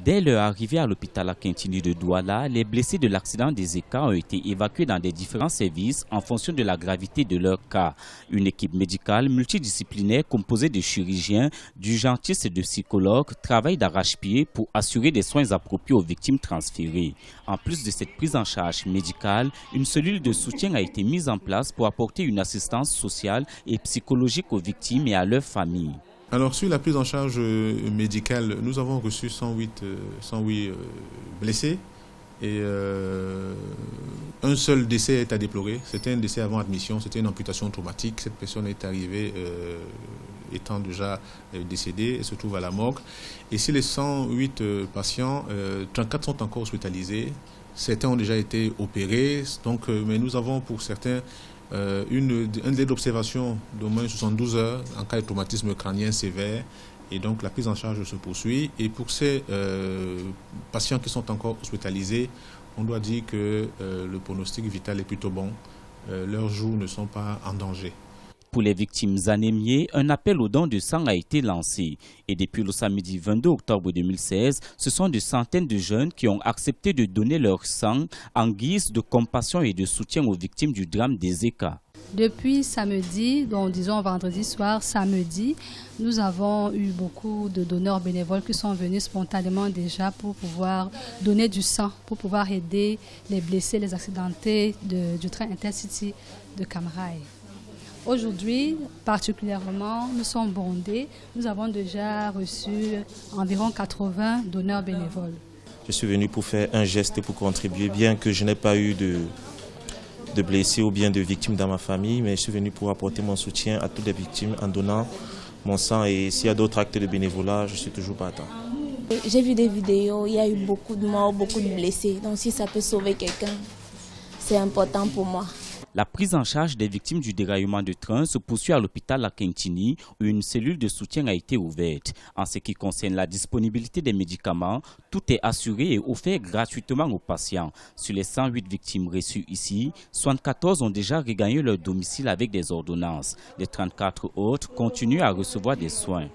Dès leur arrivée à l'hôpital Akintini de Douala, les blessés de l'accident des Eka ont été évacués dans des différents services en fonction de la gravité de leur cas. Une équipe médicale multidisciplinaire composée de chirurgiens, d'urgentistes et de psychologues travaille d'arrache-pied pour assurer des soins appropriés aux victimes transférées. En plus de cette prise en charge médicale, une cellule de soutien a été mise en place pour apporter une assistance sociale et psychologique aux victimes et à leurs familles. Alors sur la prise en charge médicale, nous avons reçu 108 blessés et un seul décès est à déplorer. C'était un décès avant admission, c'était une amputation traumatique. Cette personne est arrivée étant déjà décédée et se trouve à la morgue. Et sur les 108 patients, 34 sont encore hospitalisés. Certains ont déjà été opérés, donc, mais nous avons pour certains un délai d'observation d'au moins 72 heures en cas de traumatisme crânien sévère, et donc la prise en charge se poursuit. Et pour ces patients qui sont encore hospitalisés, on doit dire que le pronostic vital est plutôt bon, leurs jours ne sont pas en danger. Pour les victimes anémiées, un appel aux dons de sang a été lancé. Et depuis le samedi 22 octobre 2016, ce sont des centaines de jeunes qui ont accepté de donner leur sang en guise de compassion et de soutien aux victimes du drame des Eka. Depuis samedi, donc disons vendredi soir, samedi, nous avons eu beaucoup de donneurs bénévoles qui sont venus spontanément déjà pour pouvoir donner du sang, pour pouvoir aider les blessés, les accidentés du train Intercity de Camaraï. Aujourd'hui, particulièrement, nous sommes bondés. Nous avons déjà reçu environ 80 donneurs bénévoles. Je suis venu pour faire un geste pour contribuer, bien que je n'ai pas eu de blessés ou bien de victimes dans ma famille, mais je suis venu pour apporter mon soutien à toutes les victimes en donnant mon sang. Et s'il y a d'autres actes de bénévolat, je suis toujours partant. J'ai vu des vidéos, il y a eu beaucoup de morts, beaucoup de blessés. Donc si ça peut sauver quelqu'un, c'est important pour moi. La prise en charge des victimes du déraillement de train se poursuit à l'hôpital Akintini où une cellule de soutien a été ouverte. En ce qui concerne la disponibilité des médicaments, tout est assuré et offert gratuitement aux patients. Sur les 108 victimes reçues ici, 74 ont déjà regagné leur domicile avec des ordonnances. Les 34 autres continuent à recevoir des soins.